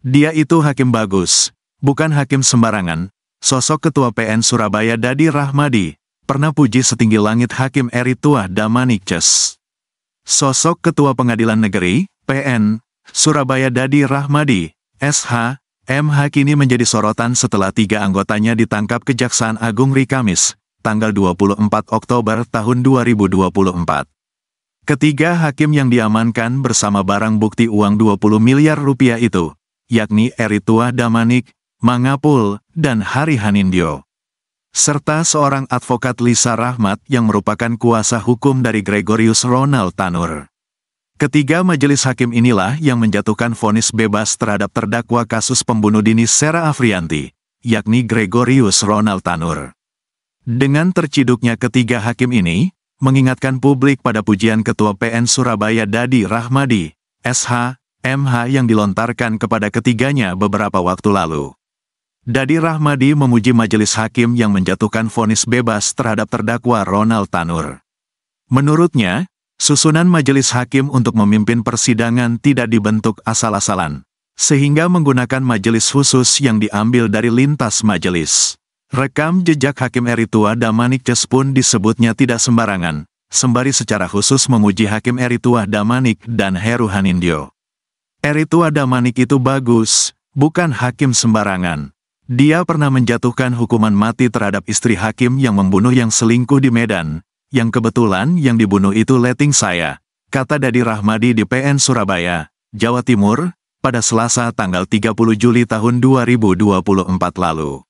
Dia itu hakim bagus, bukan hakim sembarangan. Sosok Ketua PN Surabaya Dadi Rahmadi, pernah puji setinggi langit Hakim Eritua Damanikces. Sosok Ketua Pengadilan Negeri, PN, Surabaya Dadi Rahmadi, SH, MH kini menjadi sorotan setelah 3 anggotanya ditangkap Kejaksaan Agung hari Kamis, tanggal 24 Oktober tahun 2024. Ketiga hakim yang diamankan bersama barang bukti uang 20 miliar rupiah itu, yakni Eritua Damanik, Mangapul, dan Hari Hanindyo. Serta seorang advokat Lisa Rahmat yang merupakan kuasa hukum dari Gregorius Ronald Tanur. Ketiga majelis hakim inilah yang menjatuhkan vonis bebas terhadap terdakwa kasus pembunuh dini Sera Afrianti, yakni Gregorius Ronald Tanur. Dengan terciduknya ketiga hakim ini, mengingatkan publik pada pujian Ketua PN Surabaya Dadi Rahmadi, SH, MH yang dilontarkan kepada ketiganya beberapa waktu lalu. Dadi Rahmadi memuji majelis hakim yang menjatuhkan vonis bebas terhadap terdakwa Ronald Tanur. Menurutnya, susunan majelis hakim untuk memimpin persidangan tidak dibentuk asal-asalan, sehingga menggunakan majelis khusus yang diambil dari lintas majelis. Rekam jejak Hakim Eritua Damanikces pun disebutnya tidak sembarangan, sembari secara khusus memuji Hakim Eritua Damanik dan Heru Hanindyo. Eritua Damanik itu bagus, bukan hakim sembarangan. Dia pernah menjatuhkan hukuman mati terhadap istri hakim yang membunuh yang selingkuh di Medan, yang kebetulan yang dibunuh itu letting saya, kata Dadi Rahmadi di PN Surabaya, Jawa Timur, pada Selasa tanggal 30 Juli tahun 2024 lalu.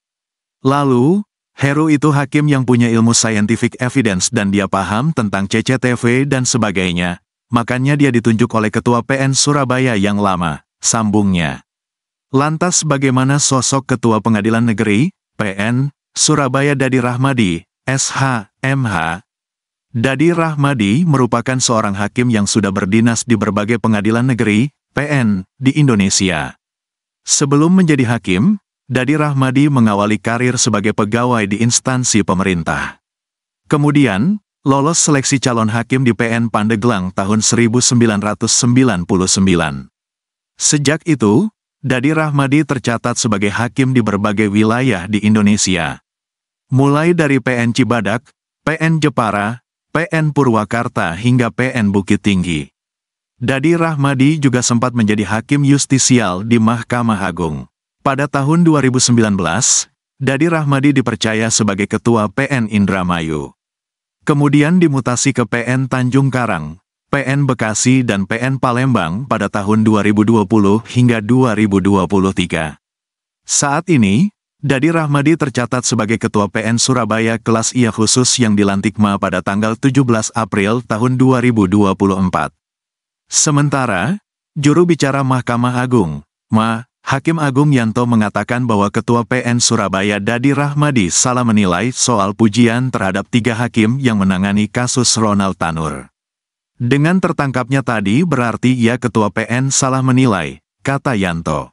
Lalu, Heru itu hakim yang punya ilmu scientific evidence dan dia paham tentang CCTV dan sebagainya, makanya dia ditunjuk oleh Ketua PN Surabaya yang lama, sambungnya. Lantas bagaimana sosok Ketua Pengadilan Negeri, PN, Surabaya Dadi Rahmadi, SH, MH? Dadi Rahmadi merupakan seorang hakim yang sudah berdinas di berbagai pengadilan negeri, PN, di Indonesia. Sebelum menjadi hakim, Dadi Rahmadi mengawali karir sebagai pegawai di instansi pemerintah. Kemudian, lolos seleksi calon hakim di PN Pandeglang tahun 1999. Sejak itu, Dadi Rahmadi tercatat sebagai hakim di berbagai wilayah di Indonesia. Mulai dari PN Cibadak, PN Jepara, PN Purwakarta hingga PN Bukit Tinggi. Dadi Rahmadi juga sempat menjadi hakim justisial di Mahkamah Agung. Pada tahun 2019, Dadi Rahmadi dipercaya sebagai Ketua PN Indramayu. Kemudian dimutasi ke PN Tanjung Karang, PN Bekasi dan PN Palembang pada tahun 2020 hingga 2023. Saat ini, Dadi Rahmadi tercatat sebagai Ketua PN Surabaya kelas IA khusus yang dilantik MA pada tanggal 17 April tahun 2024. Sementara, juru bicara Mahkamah Agung, MA, Hakim Agung Yanto mengatakan bahwa Ketua PN Surabaya Dadi Rahmadi salah menilai soal pujian terhadap 3 hakim yang menangani kasus Ronald Tanur. Dengan tertangkapnya tadi berarti ia Ketua PN salah menilai, kata Yanto.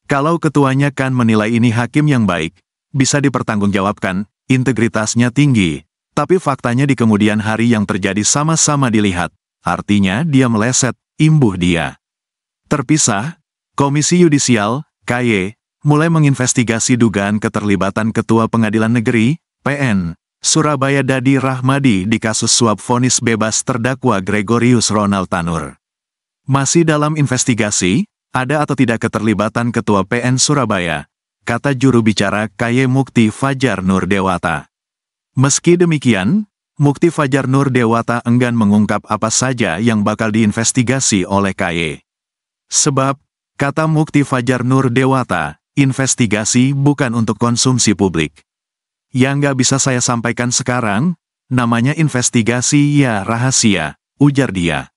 Kalau ketuanya kan menilai ini hakim yang baik, bisa dipertanggungjawabkan, integritasnya tinggi, tapi faktanya di kemudian hari yang terjadi sama-sama dilihat, artinya dia meleset, imbuh dia. Terpisah, Komisi Yudisial, KY, mulai menginvestigasi dugaan keterlibatan Ketua Pengadilan Negeri, PN, Surabaya Dadi Rahmadi di kasus suap vonis bebas terdakwa Gregorius Ronald Tanur. Masih dalam investigasi, ada atau tidak keterlibatan Ketua PN Surabaya, kata juru bicara KY Mukti Fajar Nur Dewata. Meski demikian, Mukti Fajar Nur Dewata enggan mengungkap apa saja yang bakal diinvestigasi oleh KY. Sebab, kata Mukti Fajar Nur Dewata, investigasi bukan untuk konsumsi publik. Yang nggak bisa saya sampaikan sekarang, namanya investigasi ya rahasia, ujar dia.